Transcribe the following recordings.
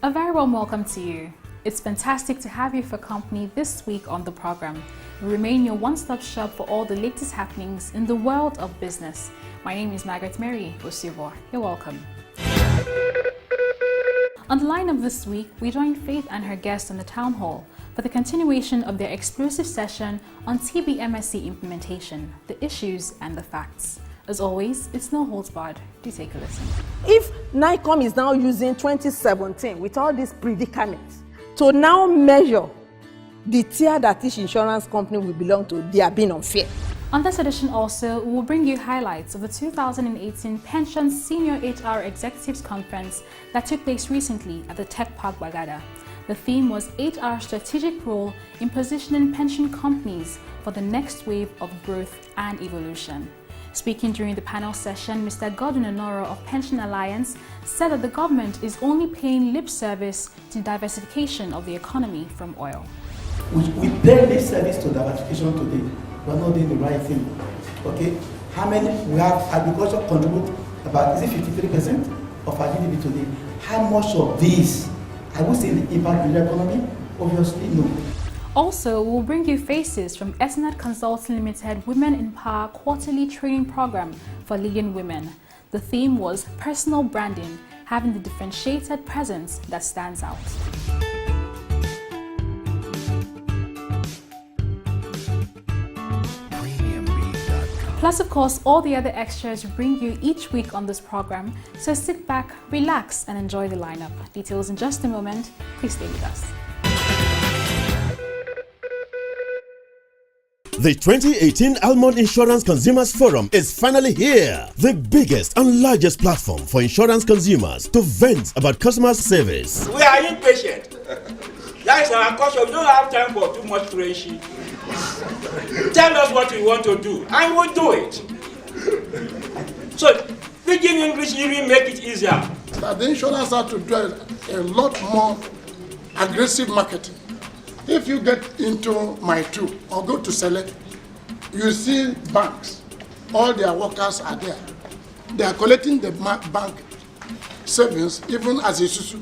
A very warm welcome to you. It's fantastic to have you for company this week on the program. We remain your one-stop shop for all the latest happenings in the world of business. My name is Margaret Mary Osivo. You're welcome. On the lineup this week, we join Faith and her guests on the town hall for the continuation of their exclusive session on TBMSC implementation, the issues and the facts. As always, it's no holds barred. Do take a listen. If NICOM is now using 2017 with all these predicaments to now measure the tier that each insurance company will belong to, they are being unfair. On this edition also, we will bring you highlights of the 2018 Pension Senior HR Executives Conference that took place recently at the Tech Park Bagada. The theme was HR strategic role in positioning pension companies for the next wave of growth and evolution. Speaking during the panel session, Mr. Godwin Onoro of Pension Alliance said that the government is only paying lip service to diversification of the economy from oil. We pay lip service to diversification today. We are not doing the right thing. Okay? How many we have agriculture contribute about, is it 53% of our GDP today? How much of this I would say the impact in the economy? Obviously, no. Also, we'll bring you faces from SOLVENCY Consulting Limited Women in Power quarterly training program for leading women. The theme was personal branding, having the differentiated presence that stands out. Plus, of course, all the other extras we bring you each week on this program. So sit back, relax, and enjoy the lineup. Details in just a moment. Please stay with us. The 2018 Almond Insurance Consumers Forum is finally here. The biggest and largest platform for insurance consumers to vent about customer service. We are impatient. That is our culture. We don't have time for too much friendship. Tell us what you want to do, and we'll do it. So, speaking English even make it easier. That the insurance have to do a lot more aggressive marketing. If you get into My Two or go to Select, you see banks, all their workers are there. They are collecting the bank savings even as a susu.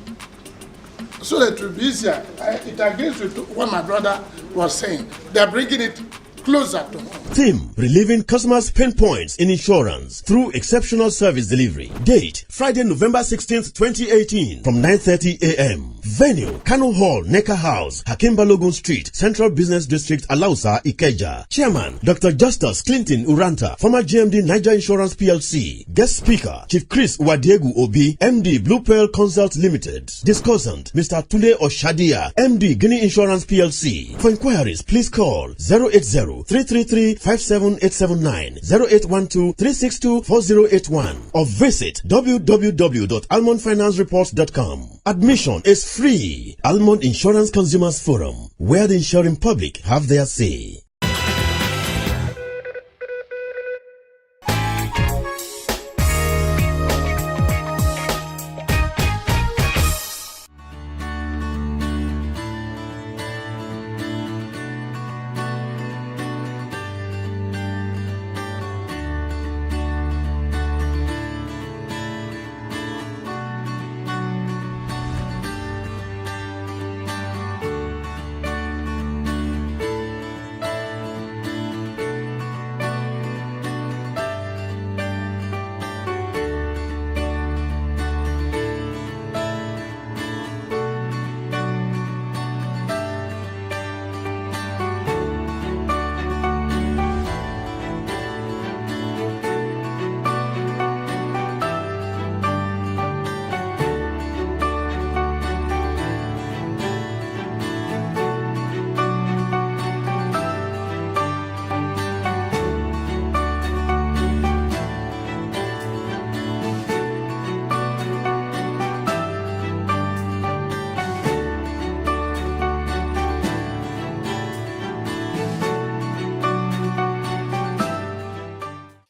So that it will be easier. It agrees with what my brother was saying. They are bringing it closer to home. Team relieving customers' pain points in insurance through exceptional service delivery. Date Friday, November 16th, 2018 from 9:30 a.m. Venue Kano Hall, Necker House, Hakim Balogun Street, Central Business District, Alausa, Ikeja. Chairman Dr. Justus Clinton Uranta, former GMD Niger Insurance PLC. Guest speaker Chief Chris Wadiegu Obi, MD Blue Pearl Consult Limited. Discussant Mr. Tunde Oshadia, MD Guinea Insurance PLC. For inquiries, please call 080-333-57879, 0812-362-4081 or visit www.almondfinancereport.com. Admission is free. Almond Insurance Consumers Forum, where the insuring public have their say.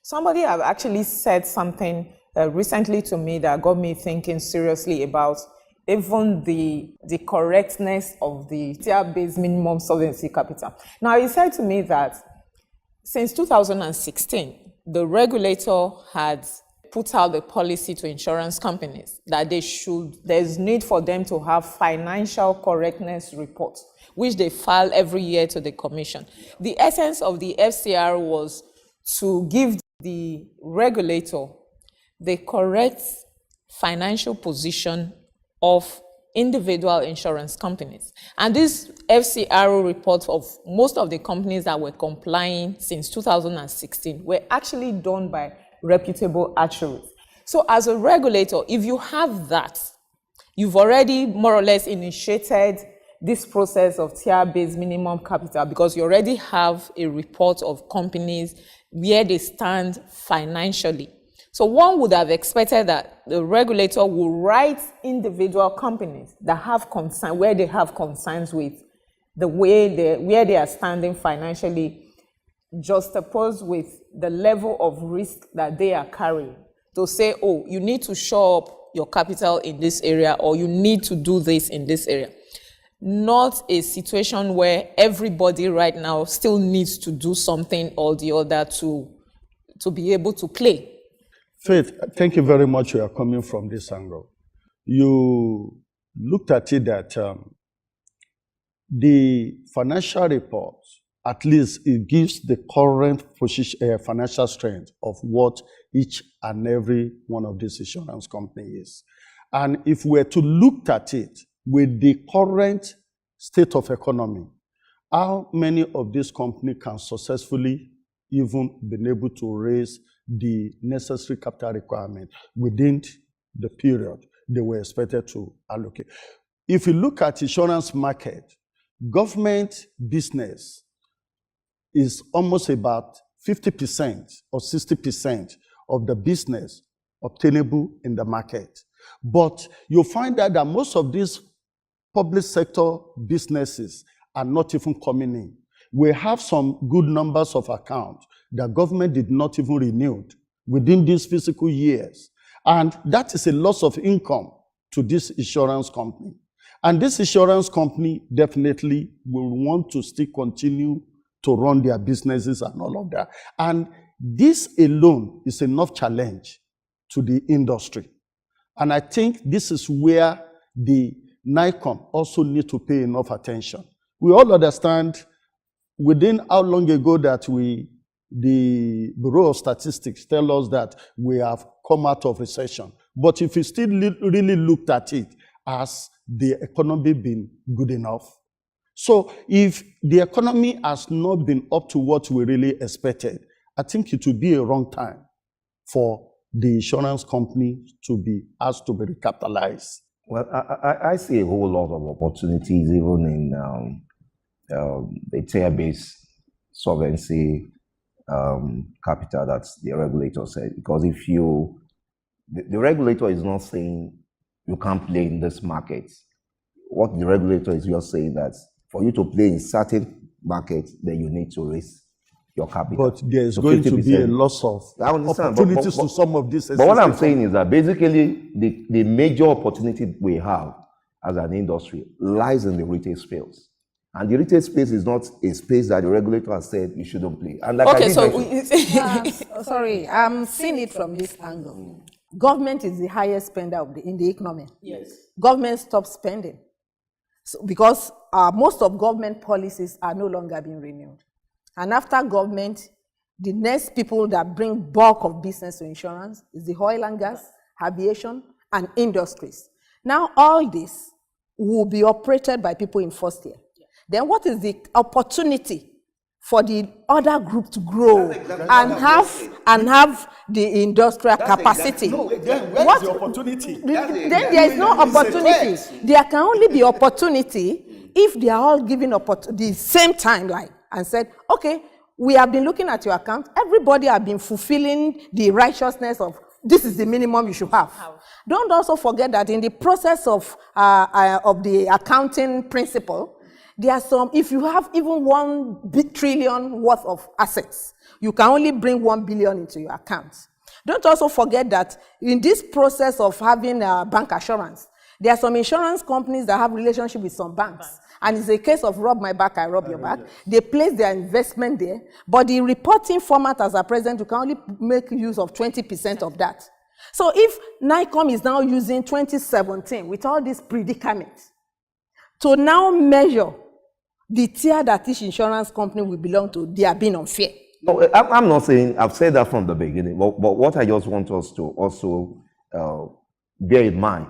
Somebody have actually said something recently to me that got me thinking seriously about even the correctness of the tier-based minimum solvency capital. Now, he said to me that since 2016, the regulator had put out the policy to insurance companies that there's need for them to have financial correctness reports, which they file every year to the commission. The essence of the FCR was to give the regulator the correct financial position of individual insurance companies. And this FCR report of most of the companies that were complying since 2016 were actually done by reputable actuaries. So as a regulator, if you have that, you've already more or less initiated this process of tier-based minimum capital because you already have a report of companies where they stand financially. So one would have expected that the regulator will write individual companies that have concern, where they have concerns with the way where they are standing financially, juxtaposed with the level of risk that they are carrying, to say, oh, you need to shore up your capital in this area, or you need to do this in this area. Not a situation where everybody right now still needs to do something or the other to be able to play. Faith, thank you very much. You are coming from this angle. You looked at it that the financial reports, at least it gives the current position, financial strength of what each and every one of these insurance companies is. And if we were to look at it with the current state of economy, how many of these companies can successfully even been able to raise the necessary capital requirement within the period they were expected to allocate? If you look at insurance market, government business is almost about 50% or 60% of the business obtainable in the market. But you'll find that most of these public sector businesses are not even coming in. We have some good numbers of accounts that government did not even renew within these fiscal years. And that is a loss of income to this insurance company. And this insurance company definitely will want to still continue to run their businesses and all of that. And this alone is enough challenge to the industry. And I think this is where the NICOM also need to pay enough attention. We all understand within how long ago that the Bureau of Statistics tell us that we have come out of recession. But if we still really looked at it as the economy been good enough. So if the economy has not been up to what we really expected, I think it would be a wrong time for the insurance company to be asked to be recapitalized. Well, I see a whole lot of opportunities even in the tier-based solvency capital that the regulator said. Because if the regulator is not saying you can't play in this market. What the regulator is just saying that for you to play in certain markets, then you need to raise your capital. But there is going 50%. To be a loss of opportunities to some of these. But what I'm saying is that basically the major opportunity we have as an industry lies in the retail space. And the retail space is not a space that the regulator has said you shouldn't play. And like okay, sorry, I'm seeing it from this angle. Government is the highest spender in the economy. Yes. Government stops spending. So, because most of government policies are no longer being renewed. And after government, the next people that bring bulk of business to insurance is the oil and gas, aviation, and industries. Now, all this will be operated by people in first year. Yeah. Then what is the opportunity for the other group to grow and have the industrial capacity? Exactly. No, then where's the opportunity? Then there is no opportunity. There can only be opportunity if they are all given the same timeline and said, okay, we have been looking at your account. Everybody have been fulfilling the righteousness of this is the minimum you should have. Don't also forget that in the process of the accounting principle, There are some, if you have even 1 trillion worth of assets, you can only bring 1 billion into your account. Don't also forget that in this process of having bank assurance, there are some insurance companies that have relationship with some banks. And it's a case of rob my back, I rob your back. Yes. They place their investment there, but the reporting format as a president, you can only make use of 20% of that. So if NICOM is now using 2017 with all these predicaments to now measure the tier that each insurance company will belong to, they are being unfair. No, I'm not saying, I've said that from the beginning, but what I just want us to also bear in mind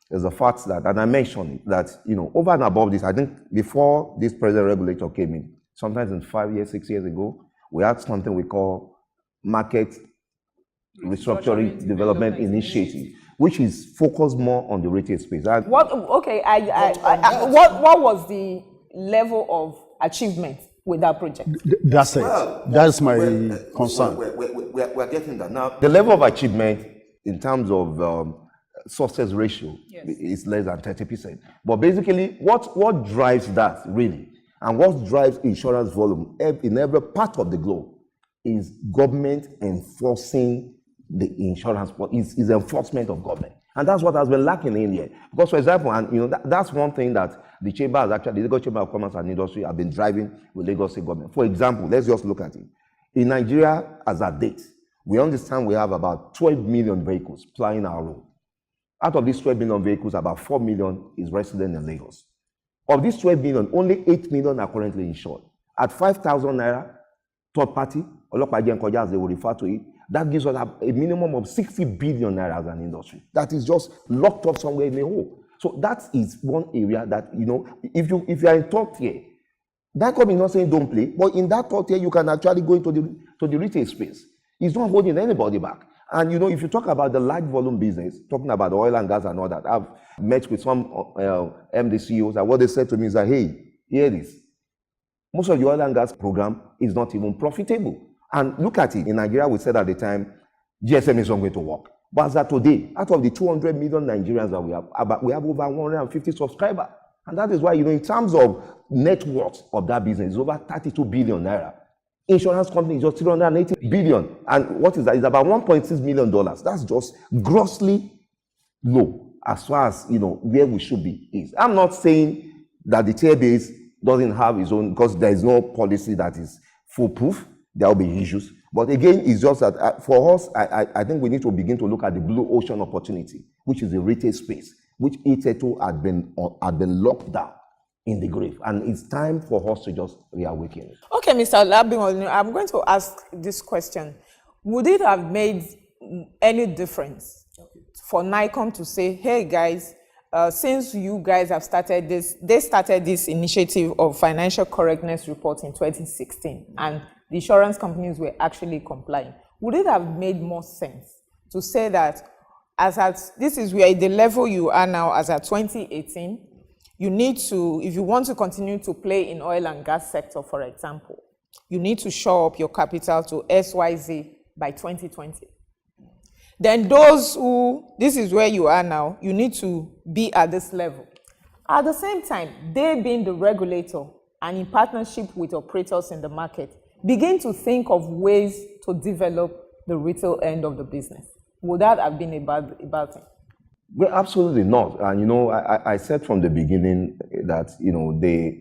is the fact that, and I mentioned it, that, over and above this, I think before this present regulator came in, sometimes in 5 years, 6 years ago, we had something we call Market Restructuring Development Initiative, which is focused more on the retail space. And what was the level of achievement with that project? That's it. That's my concern. We're getting that. Now, the level of achievement in terms of success ratio is less than 30%. But basically, what drives that really, and what drives insurance volume in every part of the globe is government enforcing the insurance, is enforcement of government. And that's what has been lacking in here. Because, for example, and that's one thing that the chamber has actually, the Lagos Chamber of Commerce and Industry have been driving with Lagos State government. For example, let's just look at it. In Nigeria, as at date, we understand we have about 12 million vehicles plying our road. Out of these 12 million vehicles, about 4 million is resident in Lagos. Of these 12 million, only 8 million are currently insured. At 5,000 naira, third party, as they will refer to it, that gives us a minimum of 60 billion naira as an industry. That is just locked up somewhere in a hole. So that is one area that, if you are in third tier, that company is not saying don't play, but in that third tier, you can actually go into the retail space. It's not holding anybody back. And if you talk about the large volume business, talking about oil and gas and all that, I've met with some MD CEOs, and what they said to me is that, hey, hear this. Most of the oil and gas program is not even profitable. And look at it. In Nigeria, we said at the time, GSM is not going to work. But as of today, out of the 200 million Nigerians that we have over 150 subscribers. And that is why, in terms of net worth of that business, it's over 32 billion naira. Insurance company is just 380 billion. And what is that? It's about $1.6 million. That's just grossly low as far as, where we should be is. I'm not saying that the tier base doesn't have its own, because there is no policy that is foolproof. There will be issues. But again, it's just that for us, I think we need to begin to look at the blue ocean opportunity, which is the retail space, which hitherto had been locked down in the grave. And it's time for us to just reawaken. Okay, Mr. Olanbiwoninu, I'm going to ask this question. Would it have made any difference for NICOM to say, hey guys, since you guys have started this, they started this initiative of financial correctness report in 2016, and the insurance companies were actually complying. Would it have made more sense to say that this is where the level you are now as at 2018, you need to, if you want to continue to play in oil and gas sector, for example, you need to show up your capital to XYZ by 2020. Then those this is where you are now, you need to be at this level. At the same time, they being the regulator and in partnership with operators in the market, begin to think of ways to develop the retail end of the business. Would that have been a bad thing? Well, absolutely not. And I said from the beginning that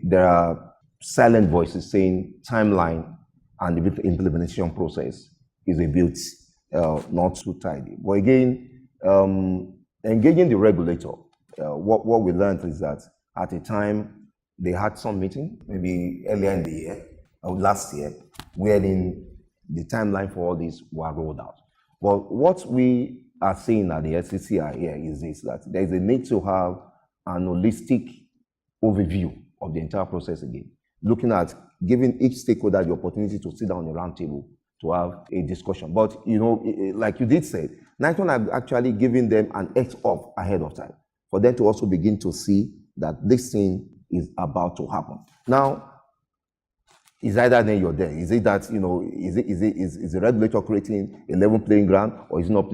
there are silent voices saying timeline and the implementation process is a bit not too tidy. But again, engaging the regulator, what we learned is that at a time they had some meeting, maybe earlier in the year, or last year, wherein the timeline for all this were rolled out. But what we are seeing at the LCCI here is this, that there is a need to have an holistic overview of the entire process again, looking at giving each stakeholder the opportunity to sit down on the round table to have a discussion. But, like you did say, NICOM have actually given them an edge up ahead of time for them to also begin to see that this thing is about to happen. Now, is either then you're there. Is it that, is the regulator creating a level playing ground, or is not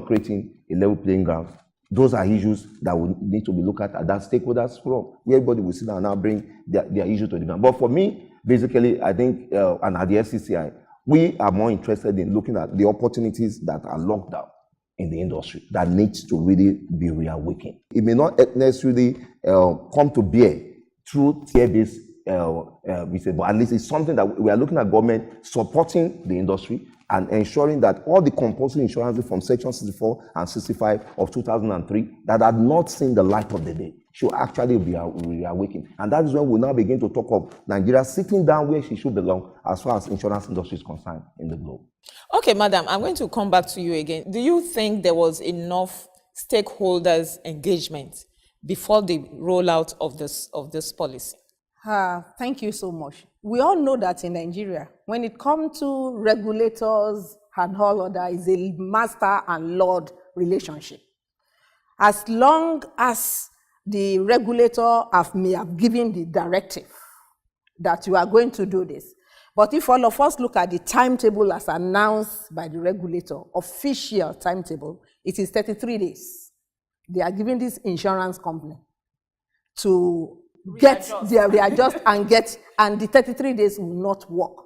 creating a level playing ground? Those are issues that will need to be looked at that stakeholders forum. Everybody will sit down and now bring their issue to the ground. But for me, basically, I think, and at the LCCI, we are more interested in looking at the opportunities that are locked down in the industry that needs to really be reawakened. It may not necessarily come to bear through tier-based but at least it's something that we are looking at government supporting the industry and ensuring that all the compulsory insurances from Section 64 and 65 of 2003 that had not seen the light of the day should actually be reawakened. And that is when we now begin to talk of Nigeria sitting down where she should belong as far as insurance industry is concerned in the globe. Okay, madam, I'm going to come back to you again. Do you think there was enough stakeholders engagement before the rollout of this policy? Thank you so much. We all know that in Nigeria, when it comes to regulators and all other, is a master and lord relationship. As long as the regulator may have given the directive that you are going to do this, but if all of us look at the timetable as announced by the regulator, official timetable, it is 33 days. They are giving this insurance company to readjust and the 33 days will not work.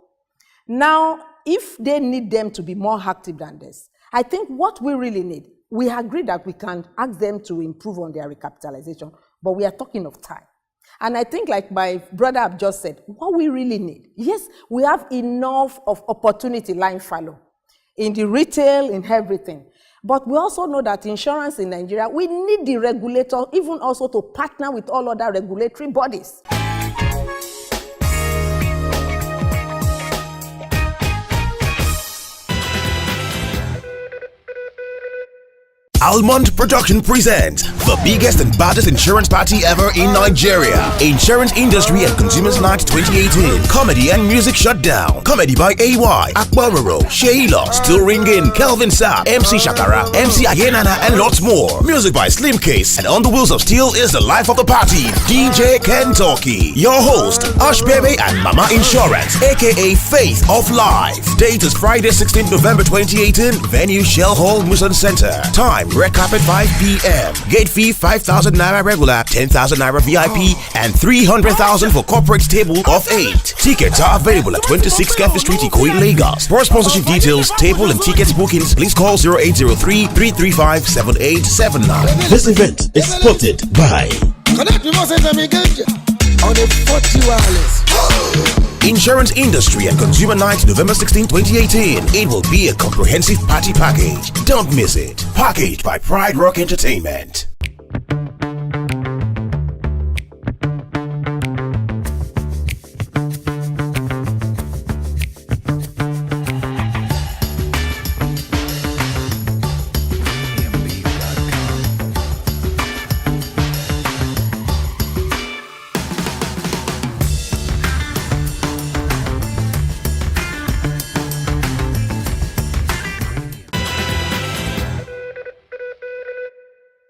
Now, if they need them to be more active than this, I think what we really need, we agree that we can ask them to improve on their recapitalization, but we are talking of time. And I think, like my brother have just said, what we really need, yes, we have enough of opportunity line fallow in the retail, in everything. But we also know that insurance in Nigeria, we need the regulator even also to partner with all other regulatory bodies. Almond Production presents the biggest and baddest insurance party ever in Nigeria. Insurance Industry and Consumers Night 2018. Comedy and music shutdown. Comedy by AY, Akbaroro, Sheila, Still Ringing, Kelvin Sapp, MC Shakara, MC Ayenana, and lots more. Music by Slim Case, and on the wheels of steel is the life of the party, DJ Kentucky. Your host, Ash Baby and Mama Insurance, aka Faith of Life. Date is Friday, 16th November 2018. Venue Shell Hall, Muson Center. Time red carpet 5 p.m. Gate fee 5,000 naira regular, 10,000 naira VIP, and 300,000 for corporate table of 8. Tickets are available at 26 Kefi Street, Ikoyi, Lagos. For sponsorship details, table and tickets bookings, please call 0803-335-7879. This event is supported by Insurance Industry and Consumer Night, November 16, 2018. It will be a comprehensive party package. Don't miss it. Packaged by Pride Rock Entertainment.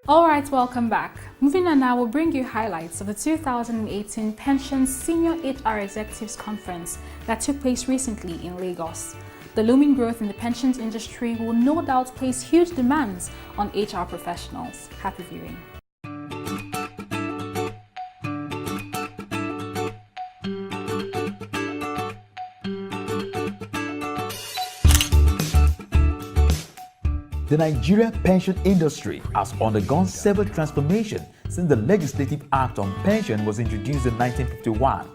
Alright, welcome back. Moving on now, we'll bring you highlights of the 2018 Pensions Senior HR Executives Conference that took place recently in Lagos. The looming growth in the pensions industry will no doubt place huge demands on HR professionals. Happy viewing. The Nigeria pension industry has undergone several transformations since the Legislative Act on Pension was introduced in 1951.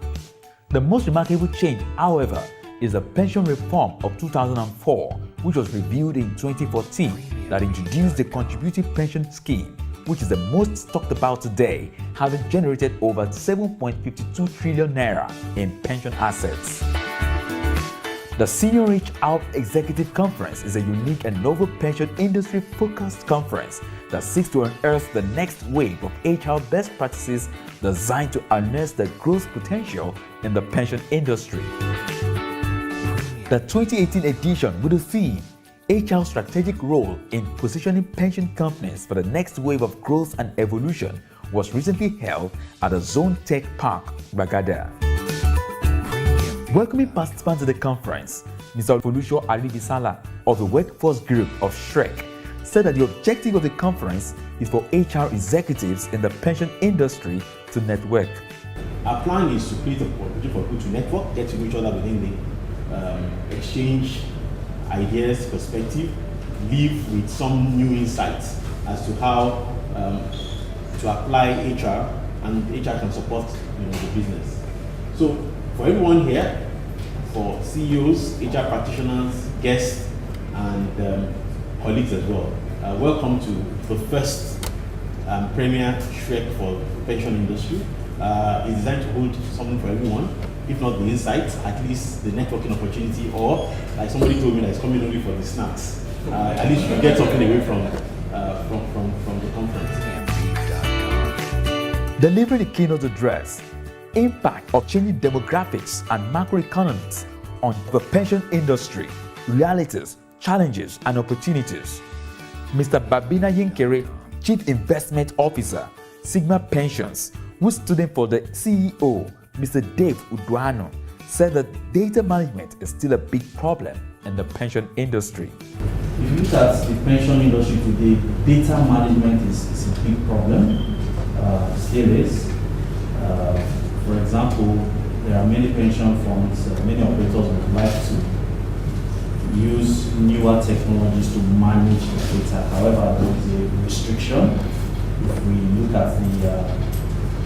The most remarkable change, however, is the pension reform of 2004, which was reviewed in 2014, that introduced the contributive pension scheme, which is the most talked about today, having generated over 7.52 trillion naira in pension assets. The Senior HR Executive Conference is a unique and novel pension industry-focused conference that seeks to unearth the next wave of HR best practices designed to harness the growth potential in the pension industry. The 2018 edition, with the theme HR Strategic Role in Positioning Pension Companies for the Next Wave of Growth and Evolution, was recently held at the Zone Tech Park, Gboyega. Welcoming participants to the conference, Mr. Folusho Alibisala of the Workforce Group of Shrek said that the objective of the conference is for HR executives in the pension industry to network. Our plan is to create a opportunity for people to network, get to know each other within the exchange ideas, perspective, leave with some new insights as to how to apply HR, and HR can support the business. So for everyone here, for CEOs, HR practitioners, guests, and colleagues as well, welcome to the first premier Shrek for the pension industry. It's designed to hold something for everyone, if not the insights, at least the networking opportunity, or like somebody told me that it's coming only for the snacks. At least you get something away from the conference. Delivering the keynote address, impact of changing demographics and macroeconomics on the pension industry, realities, challenges, and opportunities. Mr. Babina Yinkere, Chief Investment Officer, Sigma Pensions, who stood in for the CEO, Mr. Dave Uduanu, said that data management is still a big problem in the pension industry. If you look at the pension industry today, data management is a big problem, still is. For example, there are many pension funds, many operators would like to use newer technologies to manage the data. However, there is a restriction. If we look at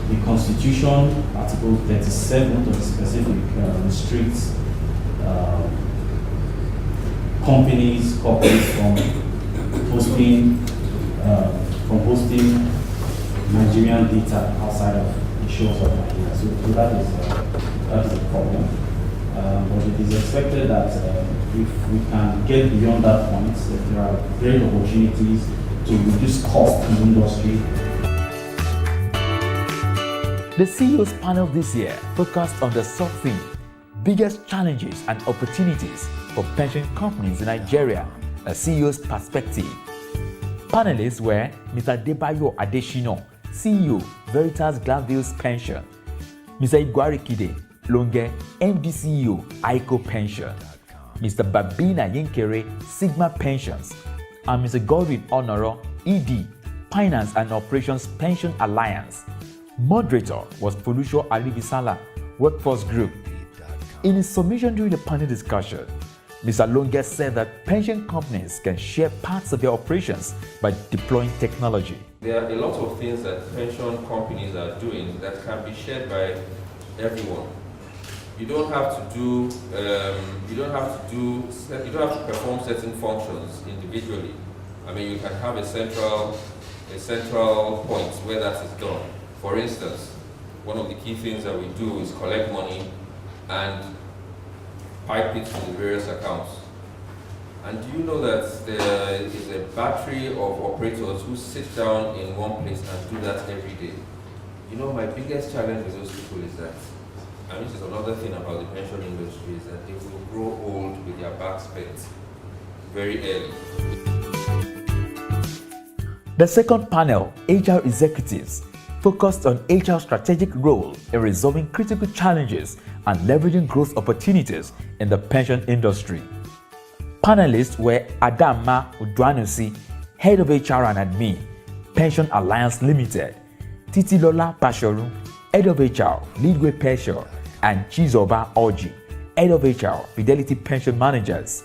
the Constitution, Article 37 to be specific, restricts companies, corporates from hosting Nigerian data outside of the shores of Nigeria. So that is a problem. But it is expected that if we can get beyond that point, that there are great opportunities to reduce cost in the industry. The CEO's panel this year focused on the sub-theme, biggest challenges and opportunities for pension companies in Nigeria, a CEO's perspective. Panelists were Mr. Debayo Adeshino, CEO, Veritas Glanville's Pension, Mr. Igwarikide Longe, MD CEO, ICO Pension, Mr. Babina Yinkere, Sigma Pensions, and Mr. Godwin Honoro, ED, Finance and Operations Pension Alliance. Moderator was Folusho Alibisala, Workforce Group. In his submission during the panel discussion, Mr. Longe said that pension companies can share parts of their operations by deploying technology. There are a lot of things that pension companies are doing that can be shared by everyone. You don't have to perform certain functions individually. I mean, you can have a central point where that is done. For instance, one of the key things that we do is collect money and pipe it to the various accounts. And do you know that there is a battery of operators who sit down in one place and do that every day? You know, my biggest challenge with those people is that, and this is another thing about the pension industry, is that they will grow old with their backs bent very early. The second panel, HR Executives, focused on HR's strategic role in resolving critical challenges and leveraging growth opportunities in the pension industry. Panelists were Adama Udwanusi, Head of HR and Admin, Pension Alliance Limited, Titilola Bashoru, Head of HR, Leadway Pension, and Chizoba Oji, Head of HR, Fidelity Pension Managers.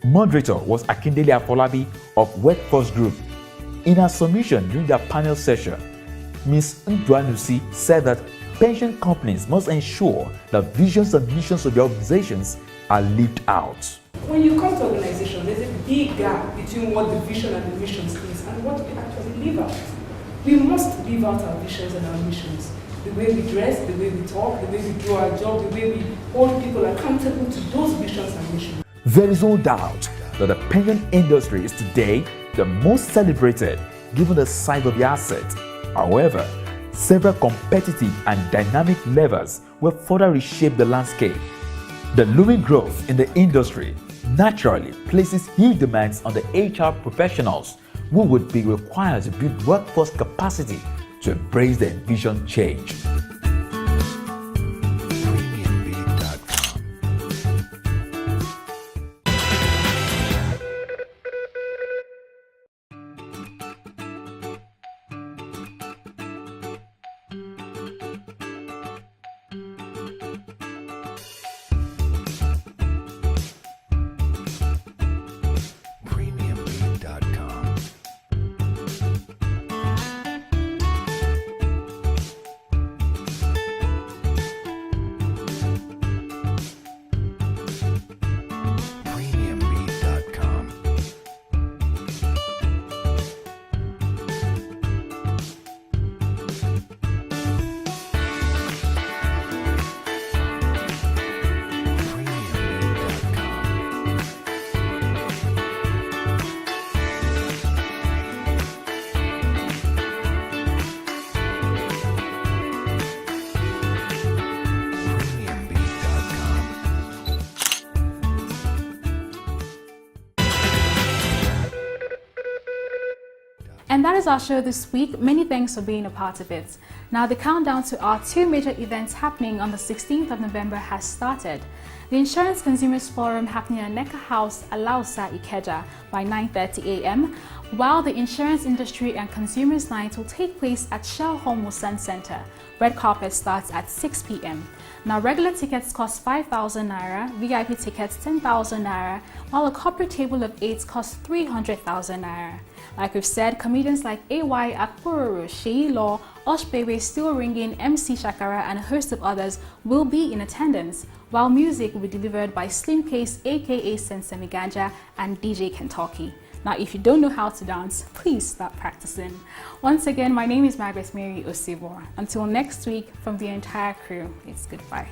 Moderator was Akindele Afolabi of Workforce Group. In her submission during the panel session, Ms. Udwanusi said that pension companies must ensure that visions and missions of their organizations are lived out. When you come to organization, there's a big gap between what the vision and the missions is and what we actually live out. We must live out our visions and our missions. The way we dress, the way we talk, the way we do our job, the way we hold people accountable to those visions and missions. There is no doubt that the pension industry is today the most celebrated given the size of the asset. However, several competitive and dynamic levers will further reshape the landscape. The looming growth in the industry naturally places huge demands on the HR professionals who would be required to build workforce capacity to embrace the envisioned change. And that is our show this week. Many thanks for being a part of it. Now the countdown to our 2 major events happening on the 16th of November has started. The Insurance Consumers Forum happening at Necker House, Alausa, Ikeja by 9:30 a.m., while the Insurance Industry and Consumers Night will take place at Shell Home Wilson Center. Red carpet starts at 6 p.m. Now regular tickets cost 5,000 naira, VIP tickets 10,000 naira, while a corporate table of 8 costs 300,000 naira. Like we've said, comedians like AY Akpororo, Sheyi Law, Oshbewe, Still Ringing, MC Shakara, and a host of others will be in attendance, while music will be delivered by Slim Case, aka Sensemi Ganja, and DJ Kentucky. Now, if you don't know how to dance, please start practicing. Once again, my name is Margaret Mary Osebo. Until next week, from the entire crew, it's goodbye.